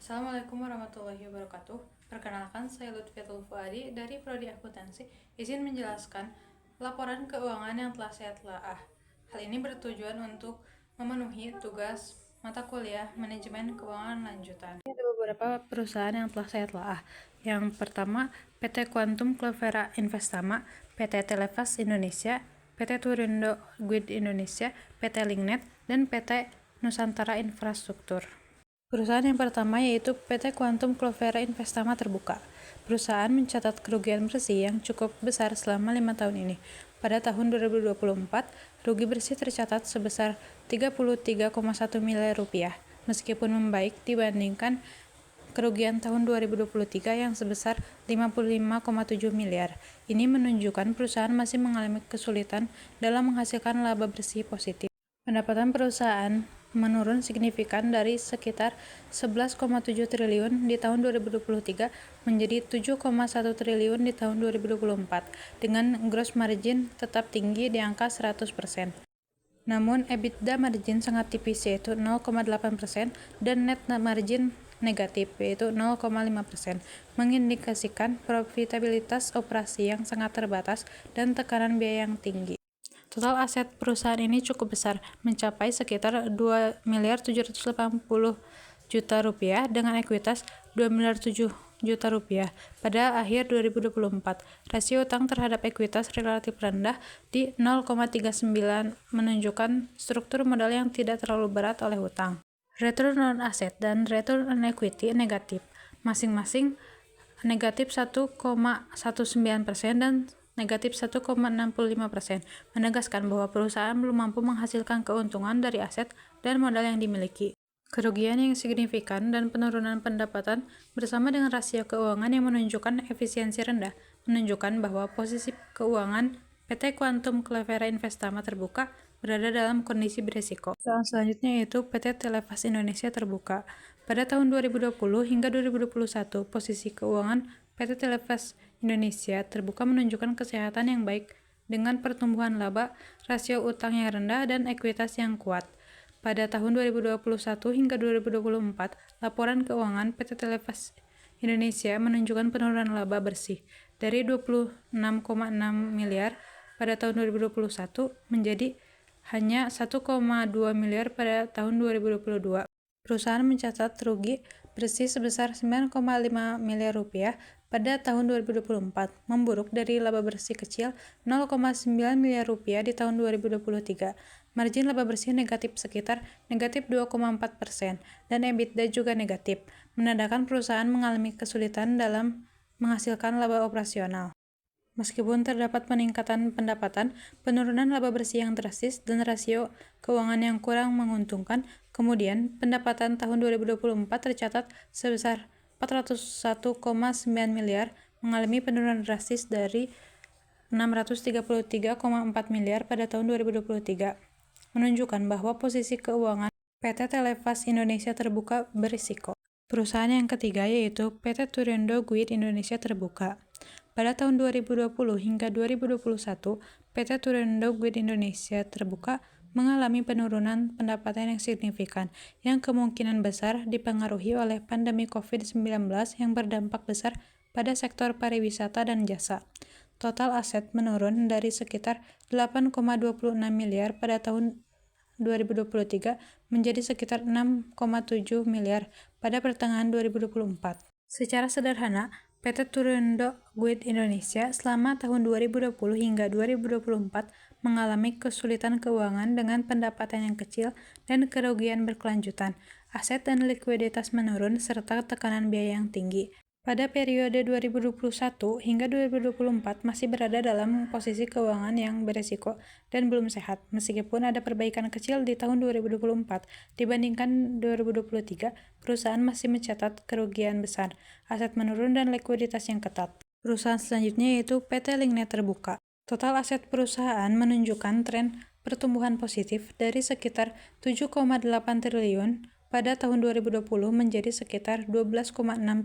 Assalamualaikum warahmatullahi wabarakatuh. Perkenalkan, saya Lutfiatul Fuadi dari Prodi Akuntansi. Izin menjelaskan laporan keuangan yang telah saya telaah. Hal ini bertujuan untuk memenuhi tugas mata kuliah Manajemen Keuangan Lanjutan. Ada beberapa perusahaan yang telah saya telaah. Yang pertama, PT Quantum Clovera Investama, PT Televas Indonesia, PT Turindo Guide Indonesia, PT Linknet, dan PT Nusantara Infrastruktur. Perusahaan yang pertama yaitu PT Quantum Clovera Investama Terbuka. Perusahaan mencatat kerugian bersih yang cukup besar selama 5 tahun ini. Pada tahun 2024, rugi bersih tercatat sebesar 33,1 miliar rupiah, meskipun membaik dibandingkan kerugian tahun 2023 yang sebesar 55,7 miliar. Ini menunjukkan perusahaan masih mengalami kesulitan dalam menghasilkan laba bersih positif. Pendapatan perusahaan menurun signifikan dari sekitar 11,7 triliun di tahun 2023 menjadi 7,1 triliun di tahun 2024, dengan gross margin tetap tinggi di angka 100%. Namun, EBITDA margin sangat tipis yaitu 0,8% dan net margin negatif yaitu 0,5%, mengindikasikan profitabilitas operasi yang sangat terbatas dan tekanan biaya yang tinggi. Total aset perusahaan ini cukup besar, mencapai sekitar 2.780 juta rupiah dengan ekuitas 2.007 juta rupiah pada akhir 2024. Rasio utang terhadap ekuitas relatif rendah di 0,39, menunjukkan struktur modal yang tidak terlalu berat oleh hutang. Return on asset dan return on equity negatif, masing-masing negatif 1,19% dan negatif 1,65%, menegaskan bahwa perusahaan belum mampu menghasilkan keuntungan dari aset dan modal yang dimiliki. Kerugian yang signifikan dan penurunan pendapatan bersama dengan rasio keuangan yang menunjukkan efisiensi rendah menunjukkan bahwa posisi keuangan PT Quantum Clovera Investama Terbuka berada dalam kondisi berisiko. Perusahaan selanjutnya yaitu PT Televas Indonesia Terbuka. Pada tahun 2020 hingga 2021, posisi keuangan PT Televas Indonesia Terbuka menunjukkan kesehatan yang baik dengan pertumbuhan laba, rasio utang yang rendah, dan ekuitas yang kuat. Pada tahun 2021 hingga 2024, laporan keuangan PT Televas Indonesia menunjukkan penurunan laba bersih dari 26,6 miliar pada tahun 2021 menjadi hanya 1,2 miliar pada tahun 2022. Perusahaan mencatat rugi bersih sebesar 9,5 miliar rupiah pada tahun 2024, memburuk dari laba bersih kecil 0,9 miliar rupiah di tahun 2023. Margin laba bersih negatif sekitar negatif 2,4% dan EBITDA juga negatif, menandakan perusahaan mengalami kesulitan dalam menghasilkan laba operasional. Meskipun terdapat peningkatan pendapatan, penurunan laba bersih yang drastis, dan rasio keuangan yang kurang menguntungkan, kemudian pendapatan tahun 2024 tercatat sebesar 401,9 miliar, mengalami penurunan drastis dari 633,4 miliar pada tahun 2023, menunjukkan bahwa posisi keuangan PT Televas Indonesia Terbuka berisiko. Perusahaan yang ketiga yaitu PT Turindo Guide Indonesia Terbuka. Pada tahun 2020 hingga 2021, PT Turindo Guide Indonesia Terbuka mengalami penurunan pendapatan yang signifikan, yang kemungkinan besar dipengaruhi oleh pandemi COVID-19 yang berdampak besar pada sektor pariwisata dan jasa. Total aset menurun dari sekitar 8,26 miliar pada tahun 2023 menjadi sekitar 6,7 miliar pada pertengahan 2024. Secara sederhana, PT Turindo Guide Indonesia selama tahun 2020 hingga 2024 mengalami kesulitan keuangan dengan pendapatan yang kecil dan kerugian berkelanjutan, aset dan likuiditas menurun, serta tekanan biaya yang tinggi. Pada periode 2021 hingga 2024 masih berada dalam posisi keuangan yang beresiko dan belum sehat, meskipun ada perbaikan kecil di tahun 2024. Dibandingkan 2023, perusahaan masih mencatat kerugian besar, aset menurun, dan likuiditas yang ketat. Perusahaan selanjutnya yaitu PT Linknet Terbuka. Total aset perusahaan menunjukkan tren pertumbuhan positif dari sekitar 7,8 triliun pada tahun 2020 menjadi sekitar 12,6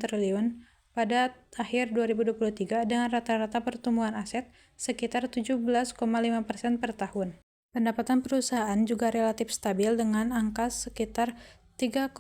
triliun pada akhir 2023 dengan rata-rata pertumbuhan aset sekitar 17,5% per tahun. Pendapatan perusahaan juga relatif stabil dengan angka sekitar 3,6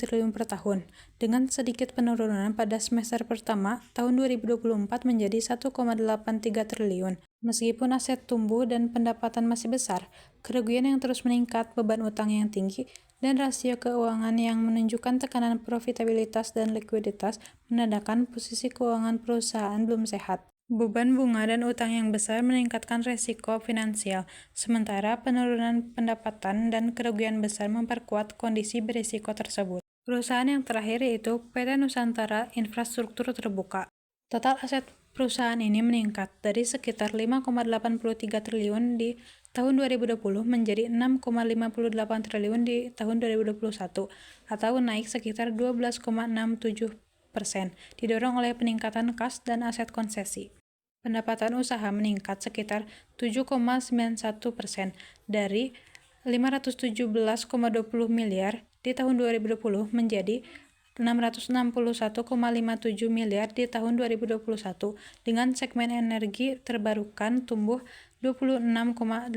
triliun per tahun, dengan sedikit penurunan pada semester pertama tahun 2024 menjadi 1,83 triliun. Meskipun aset tumbuh dan pendapatan masih besar, kerugian yang terus meningkat, beban utang yang tinggi, dan rasio keuangan yang menunjukkan tekanan profitabilitas dan likuiditas menandakan posisi keuangan perusahaan belum sehat. Beban bunga dan utang yang besar meningkatkan resiko finansial, sementara penurunan pendapatan dan kerugian besar memperkuat kondisi berisiko tersebut. Perusahaan yang terakhir yaitu PT Nusantara Infrastruktur Terbuka. Total aset perusahaan ini meningkat dari sekitar 5,83 triliun di tahun 2020 menjadi 6,58 triliun di tahun 2021, atau naik sekitar 12,67%, didorong oleh peningkatan kas dan aset konsesi. Pendapatan usaha meningkat sekitar 7,91% dari 517,20 miliar di tahun 2020 menjadi 661,57 miliar di tahun 2021, dengan segmen energi terbarukan tumbuh 26,87%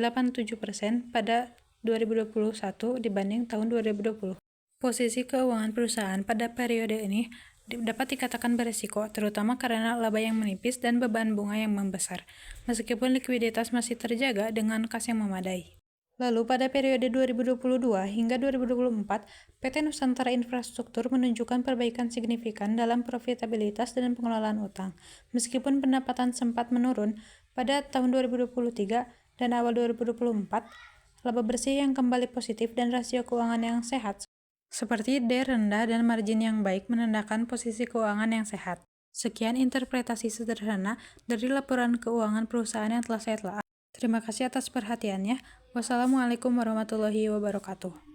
pada 2021 dibanding tahun 2020. Posisi keuangan perusahaan pada periode ini dapat dikatakan berisiko, terutama karena laba yang menipis dan beban bunga yang membesar, meskipun likuiditas masih terjaga dengan kas yang memadai. Lalu pada periode 2022 hingga 2024, PT Nusantara Infrastruktur menunjukkan perbaikan signifikan dalam profitabilitas dan pengelolaan utang. Meskipun pendapatan sempat menurun pada tahun 2023 dan awal 2024, laba bersih yang kembali positif dan rasio keuangan yang sehat seperti D rendah dan margin yang baik menandakan posisi keuangan yang sehat. Sekian interpretasi sederhana dari laporan keuangan perusahaan yang telah saya telah. Terima kasih atas perhatiannya. Wassalamualaikum warahmatullahi wabarakatuh.